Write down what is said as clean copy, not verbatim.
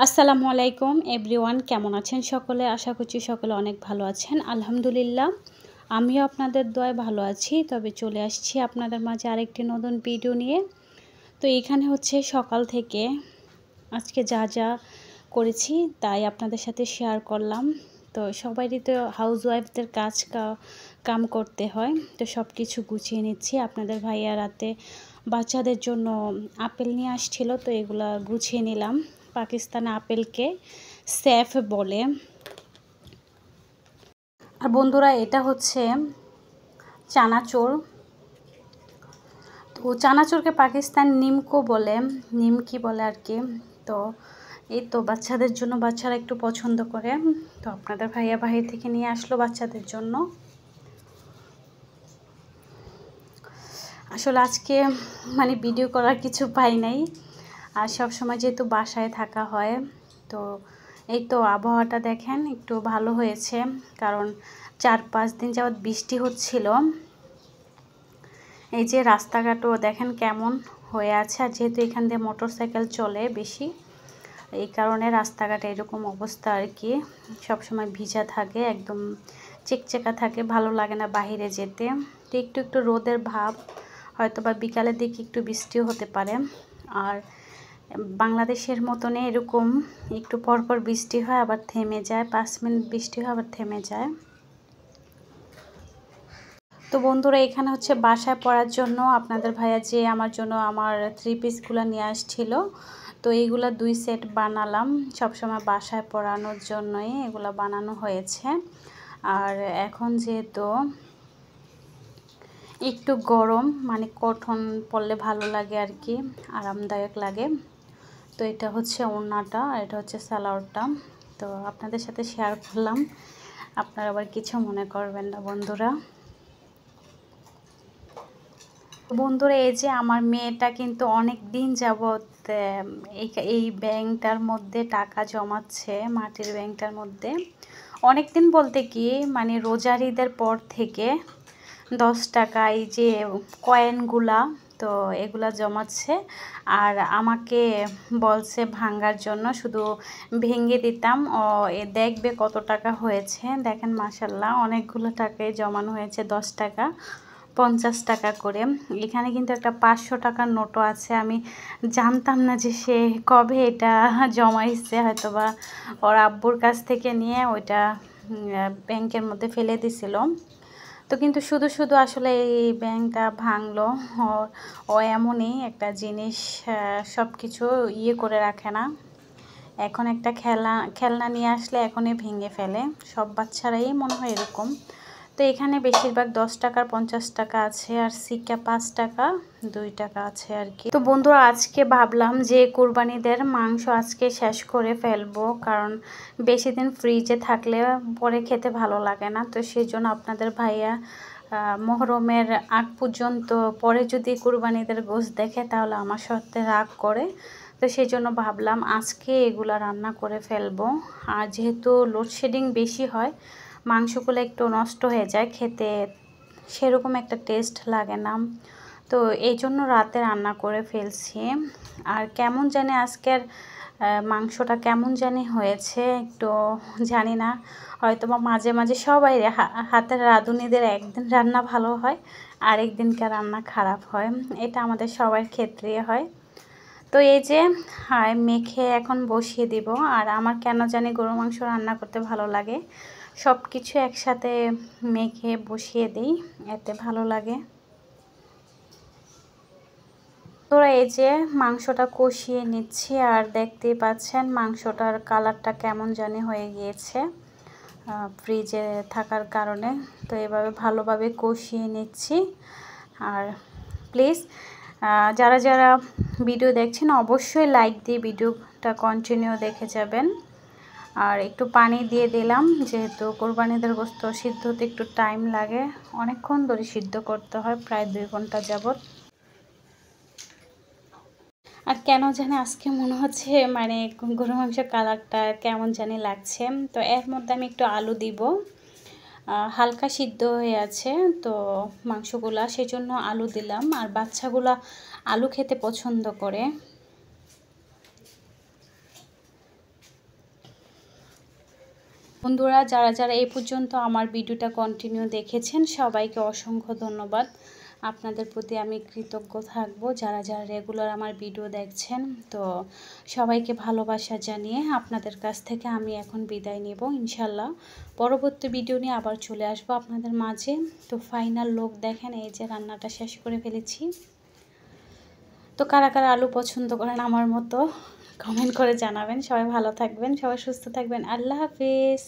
আসসালামু আলাইকুম এভরিওয়ান, কেমন আছেন সকলে? আশা করছি সকলে অনেক ভালো আছেন। আলহামদুলিল্লাহ, আমিও আপনাদের দোয়ায় ভালো আছি। তবে চলে আসছি আপনাদের মাঝে আরেকটি নতুন ভিডিও নিয়ে। তো এখানে হচ্ছে সকাল থেকে আজকে যা যা করেছি তাই আপনাদের সাথে শেয়ার করলাম। তো সবারই তো হাউসওয়াইফদের কাম করতে হয়, তো সব কিছু গুছিয়ে নিচ্ছি। আপনাদের ভাইয়া রাতে বাচ্চাদের জন্য আপেল নিয়ে আসছিল, তো এগুলা গুছিয়ে নিলাম। পাকিস্তানে আপেলকে সেফ বলে। আর বন্ধুরা, এটা হচ্ছে চানাচুর। তো চানাচুরকে পাকিস্তান নিমকো বলে, নিমকি বলে আর কি। তো এই তো বাচ্চাদের জন্য, বাচ্চারা একটু পছন্দ করে, তো আপনাদের ভাইয়া বাহির থেকে নিয়ে আসলো বাচ্চাদের জন্য। আসলে আজকে ভিডিও করার কিছু পাই নাই, আর সব সময় যেহেতু বাসায় থাকা হয়, তো এই তো আবহাওয়াটা দেখেন একটু ভালো হয়েছে, কারণ 4-5 দিন যাবৎ বৃষ্টি হচ্ছিল। এই যে রাস্তাঘাটও দেখেন কেমন হয়ে আছে, আর যেহেতু এখান দিয়ে মোটরসাইকেল চলে বেশি, এই কারণে রাস্তাঘাটে এরকম অবস্থা আর কি। সবসময় ভিজা থাকে, একদম চেকচেকা থাকে, ভালো লাগে না বাহিরে যেতে। তো একটু একটু রোদের ভাব, হয়তো বা বিকালের দিকে একটু বৃষ্টিও হতে পারে। আর বাংলাদেশের মতনে এরকম একটু পরপর বৃষ্টি হয়, আবার থেমে যায়, 5 মিনিট বৃষ্টি হয় আবার থেমে যায়। তো বন্ধুরা, এখানে হচ্ছে বাসায় পরার জন্য আপনাদের ভাইয়া যে আমার জন্য আমার 3 পিসগুলো নিয়ে আসছিল, তো এইগুলা 2 সেট বানালাম। সবসময় বাসায় পরানোর জন্যই এগুলো বানানো হয়েছে। আর এখন যেহেতু একটু গরম, কটন পরলে ভালো লাগে আর কি, আরামদায়ক লাগে। তো এটা হচ্ছে ওড়নাটা, আর এটা হচ্ছে সালোয়ারটা। তো আপনাদের সাথে শেয়ার করলাম, আপনারা আবার কিছু মনে করবেন না বন্ধুরা। বন্ধুরা, এই যে আমার মেয়েটা কিন্তু অনেক দিন যাবৎ এই ব্যাংকটার মধ্যে টাকা জমাচ্ছে, মাটির ব্যাংকটার মধ্যে। অনেক দিন বলতে কি, রোজার ঈদের পর থেকে 10 টাকা এই যে কয়েনগুলা, তো এগুলা জমাচ্ছে। আর আমাকে বলছে ভাঙার জন্য, শুধু ভেঙে দিতাম, ও দেখবে কত টাকা হয়েছে। দেখেন মাশাল্লাহ, অনেকগুলো টাকায় জমানো হয়েছে, 10 টাকা 50 টাকা করে। এখানে কিন্তু একটা 500 টাকার নোটও আছে। আমি জানতাম না যে সে কবে এটা জমাইছে, হয়তোবা ওর আব্বুর কাছ থেকে নিয়ে ওইটা ব্যাংকের মধ্যে ফেলে দিছিল। তো কিন্তু শুধু শুধু আসলে এই ব্যাংকটা ভাঙলো। ও এমনই একটা জিনিস, সব কিছু করে রাখে না। এখন একটা খেলনা নিয়ে আসলে এখনই ভেঙে ফেলে। সব বাচ্চারাই মনে হয় এরকম। তো এখানে বেশিরভাগ 10 টাকার 50 টাকা আছে, আর সিক্কা 5 টাকা 2 টাকা আছে আর কি। তো বন্ধুরা, আজকে ভাবলাম যে কুরবানিদের মাংস আজকে শেষ করে ফেলবো, কারণ বেশি দিন ফ্রিজে থাকলে পরে খেতে ভালো লাগে না। তো সেই জন্য আপনাদের ভাইয়া মহরমের আগ পর্যন্ত, পরে যদি কুরবানিদের গোশত দেখে তাহলে আমার সাথে রাগ করে। তো সেই জন্য ভাবলাম আজকে এগুলা রান্না করে ফেলবো। আর যেহেতু লোডশেডিং বেশি হয়, মাংসগুলো একটু নষ্ট হয়ে যায়, খেতে সেরকম একটা টেস্ট লাগে না। তো এই জন্য রাতে রান্না করে ফেলছি। আর কেমন জানি আজকের মাংসটা কেমন জানি হয়েছে, একটু জানি না। হয়তো বা মাঝে মাঝে সবাই হাতের রাঁধুনিদের একদিন রান্না ভালো হয়, আরেক দিনকার রান্না খারাপ হয়, এটা আমাদের সবার ক্ষেত্রে হয়। তো এই যে মেখে এখন বসিয়ে দিব। আর আমার কেন জানি গরু মাংস রান্না করতে ভালো লাগে, সব কিছু একসাথে মেখে বসিয়ে দিই, এতে ভালো লাগে। তোরা এই যে মাংসটা কষিয়ে নিচ্ছি, আর দেখতেই পাচ্ছেন মাংসটার কালারটা কেমন জানি হয়ে গিয়েছে ফ্রিজে থাকার কারণে। তো এভাবে ভালোভাবে কষিয়ে নিচ্ছি। আর প্লিজ যারা যারা ভিডিও দেখছেন অবশ্যই লাইক দিয়ে ভিডিওটা কন্টিনিউ দেখে যাবেন। আর একটু পানি দিয়ে দিলাম, যেহেতু কোরবানিদের গোশত সিদ্ধ হতে একটু টাইম লাগে, অনেকক্ষণ ধরে সিদ্ধ করতে হয়, প্রায় 2 ঘন্টা যাবত। আর কেন জানি আজকে মনে হচ্ছে গরু মাংসের কালারটা কেমন জানি লাগছে। তো এর মধ্যে আমি একটু আলু দিব, হালকা সিদ্ধ হয়ে আছে তো মাংসগুলা, সেজন্য আলু দিলাম। আর বাচ্চাগুলা আলু খেতে পছন্দ করে। বন্ধুরা যারা যারা এই পর্যন্ত আমার ভিডিওটা কন্টিনিউ দেখেছেন সবাইকে অসংখ্য ধন্যবাদ। আপনাদের প্রতি আমি কৃতজ্ঞ থাকব যারা যারা রেগুলার আমার ভিডিও দেখছেন। তো সবাইকে ভালোবাসা জানিয়ে আপনাদের কাছ থেকে আমি এখন বিদায় নেব। ইনশাল্লাহ পরবর্তী ভিডিও নিয়ে আবার চলে আসব আপনাদের মাঝে। তো ফাইনাল লুক দেখেন, এই যে রান্নাটা শেষ করে ফেলেছি। তো কারা কারা আলু পছন্দ করেন আমার মতো কমেন্ট করে জানাবেন। সবাই ভালো থাকবেন, সবাই সুস্থ থাকবেন। আল্লাহ হাফিজ।